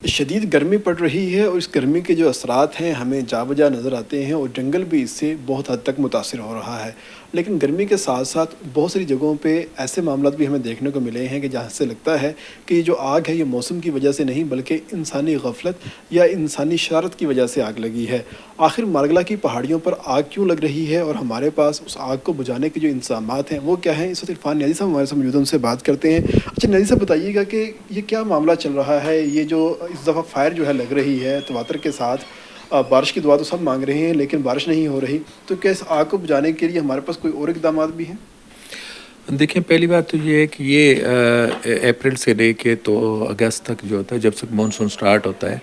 شدید گرمی پڑ رہی ہے اور اس گرمی کے جو اثرات ہیں ہمیں جا بجا نظر آتے ہیں اور جنگل بھی اس سے بہت حد تک متاثر ہو رہا ہے۔ لیکن گرمی کے ساتھ ساتھ بہت ساری جگہوں پہ ایسے معاملات بھی ہمیں دیکھنے کو ملے ہیں کہ جہاں سے لگتا ہے کہ یہ جو آگ ہے یہ موسم کی وجہ سے نہیں بلکہ انسانی غفلت یا انسانی شرارت کی وجہ سے آگ لگی ہے۔ آخر مارگلا کی پہاڑیوں پر آگ کیوں لگ رہی ہے اور ہمارے پاس اس آگ کو بجھانے کے جو انتظامات ہیں وہ کیا ہیں؟ اس وقت عرفان نیازی صاحب ہمارے ساتھ موجود ہیں، ان سے بات کرتے ہیں۔ اچھا نیازی صاحب بتائیے گا کہ یہ کیا معاملہ چل رہا ہے؟ یہ جو اس دفعہ فائر جو ہے لگ رہی ہے تواتر کے ساتھ، بارش کی دعا تو سب مانگ رہے ہیں لیکن بارش نہیں ہو رہی، تو کیا اس آگ کو بجھانے کے لیے ہمارے پاس کوئی اور اقدامات بھی ہیں؟ دیکھیں، پہلی بات تو یہ ہے کہ یہ اپریل سے لے کے تو اگست تک جو ہوتا ہے، جب سے مانسون سٹارٹ ہوتا ہے،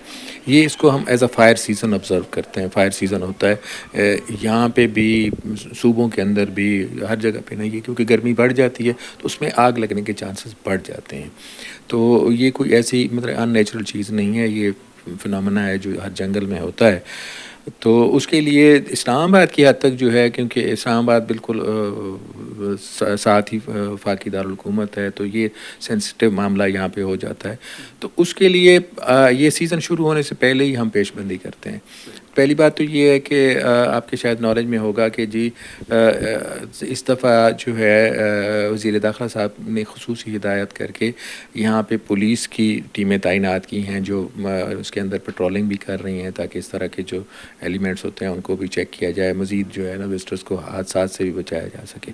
یہ اس کو ہم as a fire season observe کرتے ہیں۔ فائر سیزن ہوتا ہے یہاں پہ بھی، صوبوں کے اندر بھی، ہر جگہ پہ نہیں ہے، کیونکہ گرمی بڑھ جاتی ہے تو اس میں آگ لگنے کے چانسز بڑھ جاتے ہیں۔ تو یہ کوئی ایسی مطلب ان نیچرل چیز نہیں ہے، یہ فنامنا ہے جو ہر جنگل میں ہوتا ہے۔ تو اس کے لیے اسلام آباد کی حد تک جو ہے، کیونکہ اسلام آباد بالکل ساتھ ہی وفاقی دارالحکومت ہے، تو یہ سینسٹیو معاملہ یہاں پہ ہو جاتا ہے۔ تو اس کے لیے یہ سیزن شروع ہونے سے پہلے ہی ہم پیش بندی کرتے ہیں۔ پہلی بات تو یہ ہے کہ آپ کے شاید نالج میں ہوگا کہ جی اس دفعہ جو ہے وزیر داخلہ صاحب نے خصوصی ہدایت کر کے یہاں پہ پولیس کی ٹیمیں تعینات کی ہیں، جو اس کے اندر پیٹرولنگ بھی کر رہی ہیں، تاکہ اس طرح کے جو ایلیمنٹس ہوتے ہیں ان کو بھی چیک کیا جائے، مزید جو ہے نا وزٹرز کو حادثات سے بھی بچایا جا سکے۔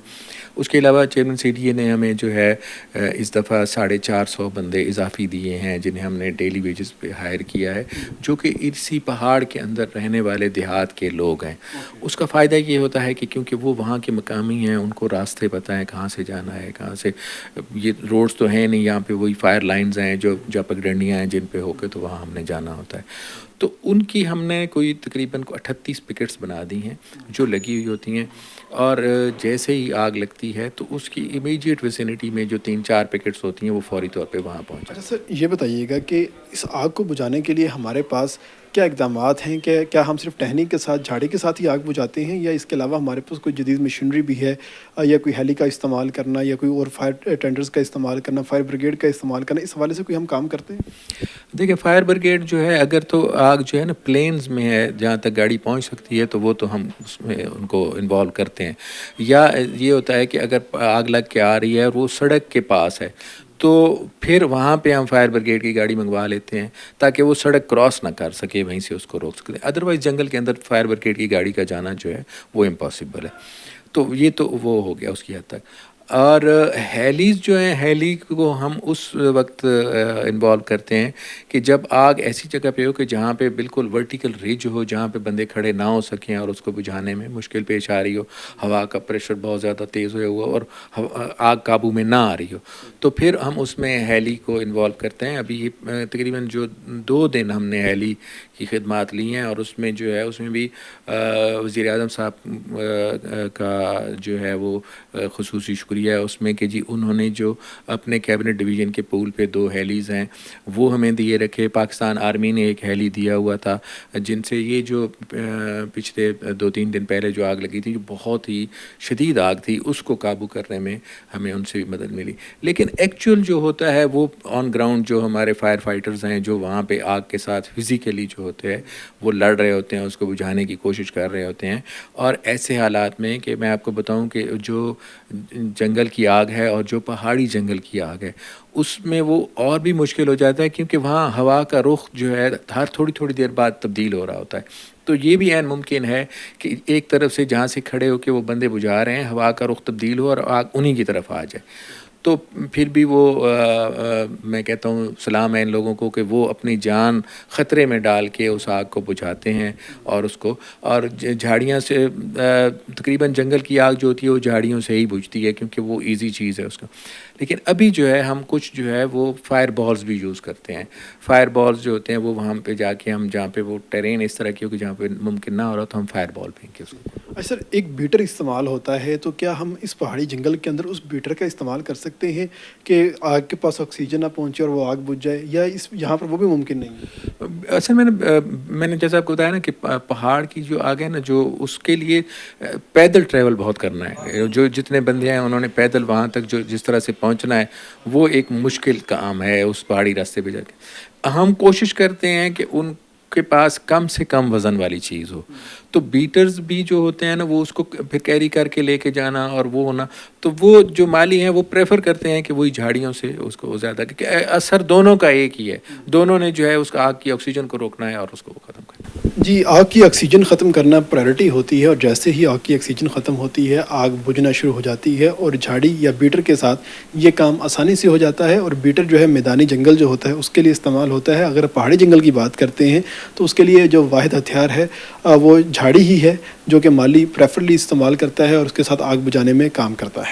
اس کے علاوہ چیئرمین سی ڈی اے نے ہمیں جو ہے اس دفعہ 450 بندے اضافی دیے ہیں، جنہیں ہم نے ڈیلی ویجز پہ ہائر کیا ہے، جو کہ اسی پہاڑ کے اندر رہنے والے دیہات کے لوگ ہیں۔ اس کا فائدہ یہ ہوتا ہے کہ کیونکہ وہ وہاں کے مقامی ہیں، ان کو راستے پتہ ہیں کہاں سے جانا ہے، کہاں سے، یہ روڈز تو ہیں نہیں یہاں پہ، وہی فائر لائنز ہیں جو پگڈنڈیاں ہیں جن پہ ہو کے تو وہاں ہم نے جانا ہوتا ہے۔ تو ان کی ہم نے کوئی تقریباً 38 پکٹس بنا دی ہیں جو لگی ہوئی ہوتی ہیں، اور جیسے ہی آگ لگتی ہے تو اس کی امیجیٹ ویسینٹی میں جو 3-4 پکٹس ہوتی ہیں وہ فوری طور پہ وہاں پہنچ اچھا جاتی ہیں۔ سر، یہ بتائیے گا کہ اس آگ کو بجھانے کے لیے ہمارے پاس کیا اقدامات ہیں؟ کیا ہم صرف ٹہنی کے ساتھ، جھاڑی کے ساتھ ہی آگ بجھاتے ہیں، یا اس کے علاوہ ہمارے پاس کوئی جدید مشینری بھی ہے، یا کوئی ہیلی کا استعمال کرنا، یا کوئی اور فائر ٹینڈرز کا استعمال کرنا، فائر بریگیڈ کا استعمال کرنا، اس حوالے سے کوئی ہم کام کرتے ہیں؟ دیکھیں، فائر بریگیڈ جو ہے، اگر تو آگ جو ہے نا پلینز میں ہے جہاں تک گاڑی پہنچ سکتی ہے تو وہ تو ہم اس میں ان کو انوالو کرتے ہیں، یا یہ ہوتا ہے کہ اگر آگ لگ کے آ رہی ہے اور وہ سڑک کے پاس ہے تو پھر وہاں پہ ہم فائر بریگیڈ کی گاڑی منگوا لیتے ہیں تاکہ وہ سڑک کراس نہ کر سکے، وہیں سے اس کو روک سکتے ہیں۔ ادروائز جنگل کے اندر فائر بریگیڈ کی گاڑی کا جانا جو ہے وہ امپاسبل ہے۔ تو یہ تو وہ ہو گیا اس کی حد تک۔ اور ہیلیز جو ہیں، ہیلی کو ہم اس وقت انوالو کرتے ہیں کہ جب آگ ایسی جگہ پہ ہو کہ جہاں پہ بالکل ورٹیکل رج ہو، جہاں پہ بندے کھڑے نہ ہو سکیں اور اس کو بجھانے میں مشکل پیش آ رہی ہو، ہوا کا پریشر بہت زیادہ تیز ہوا ہوا اور آگ قابو میں نہ آ رہی ہو، تو پھر ہم اس میں ہیلی کو انوالو کرتے ہیں۔ ابھی یہ تقریباً جو 2 دن ہم نے ہیلی کی خدمات لی ہیں، اور اس میں جو ہے اس میں بھی وزیر اعظم صاحب کا جو ہے وہ خصوصی شکریہ ہے اس میں کہ جی انہوں نے جو اپنے کیبنٹ ڈویژن کے پول پہ 2 ہیلیز ہیں وہ ہمیں دیے رکھے۔ پاکستان آرمی نے ایک ہیلی دیا ہوا تھا، جن سے یہ جو پچھلے 2-3 دن پہلے جو آگ لگی تھی، جو بہت ہی شدید آگ تھی، اس کو قابو کرنے میں ہمیں ان سے بھی مدد ملی۔ لیکن ایکچوئل جو ہوتا ہے وہ آن گراؤنڈ جو ہمارے فائر فائٹرز ہیں، جو وہاں پہ آگ کے ساتھ فزیکلی جو ہوتے ہیں وہ لڑ رہے ہوتے ہیں، اس کو بجھانے کی کوشش کر رہے ہوتے ہیں۔ اور ایسے حالات میں کہ میں آپ کو بتاؤں کہ جو جنگل کی آگ ہے اور جو پہاڑی جنگل کی آگ ہے، اس میں وہ اور بھی مشکل ہو جاتا ہے، کیونکہ وہاں ہوا کا رخ جو ہے ہر تھوڑی دیر بعد تبدیل ہو رہا ہوتا ہے۔ تو یہ بھی عین ممکن ہے کہ ایک طرف سے جہاں سے کھڑے ہو کے وہ بندے بجھا رہے ہیں، ہوا کا رخ تبدیل ہو اور آگ انہی کی طرف آ جائے۔ تو پھر بھی وہ میں کہتا ہوں سلام ہے ان لوگوں کو کہ وہ اپنی جان خطرے میں ڈال کے اس آگ کو بجھاتے ہیں، اور اس کو، اور جھاڑیاں سے تقریباً جنگل کی آگ جو ہوتی ہے وہ جھاڑیوں سے ہی بجھتی ہے، کیونکہ وہ ایزی چیز ہے اس کا۔ لیکن ابھی جو ہے ہم کچھ جو ہے وہ فائر بالز بھی یوز کرتے ہیں۔ فائر بالز جو ہوتے ہیں وہ وہاں پہ جا کے ہم جہاں پہ وہ ٹرین اس طرح کی ہو کہ جہاں پہ ممکن نہ ہو رہا تو ہم فائر بال پھینک کے اس کو۔ اچھا سر، ایک بیٹر استعمال ہوتا ہے، تو کیا ہم اس پہاڑی جنگل کے اندر اس بیٹر کا استعمال کر سکتے ہیں کہ آگ کے پاس آکسیجن نہ پہنچے اور وہ آگ بجھ جائے، یا یہاں پر وہ بھی ممکن نہیں ہے؟ اصل میں نے جیسا آپ کو بتایا نا کہ پہاڑ کی جو آگ ہے نا، جو اس کے لیے پیدل ٹریول بہت کرنا ہے. جو جتنے بندے ہیں انہوں نے پیدل وہاں تک جو جس طرح سے پہنچنا ہے وہ ایک مشکل کام ہے اس پہاڑی راستے پہ جا کے. ہم کوشش کرتے ہیں کہ ان کے پاس کم سے کم وزن والی چیز ہو. تو بیٹرز بھی جو ہوتے ہیں نا وہ اس کو پھر کیری کر کے لے کے جانا اور وہ ہونا، تو وہ جو مالی ہیں وہ پریفر کرتے ہیں کہ وہی جھاڑیوں سے اس کو زیادہ، کیونکہ اثر دونوں کا ایک ہی ہے. دونوں نے جو ہے اس کا آگ کی آکسیجن کو روکنا ہے اور اس کو ختم کرنا ہے. جی، آگ کی آکسیجن ختم کرنا پرائرٹی ہوتی ہے، اور جیسے ہی آگ کی آکسیجن ختم ہوتی ہے آگ بجھنا شروع ہو جاتی ہے، اور جھاڑی یا بیٹر کے ساتھ یہ کام آسانی سے ہو جاتا ہے. اور بیٹر جو ہے میدانی جنگل جو ہوتا ہے اس کے لیے استعمال ہوتا ہے. اگر پہاڑی جنگل کی بات کرتے ہیں تو اس کے لیے جو واحد ہتھیار ہے وہ جھاڑی ہی ہے، جو کہ مالی پریفرلی استعمال کرتا ہے اور اس کے ساتھ آگ بجھانے میں کام کرتا ہے.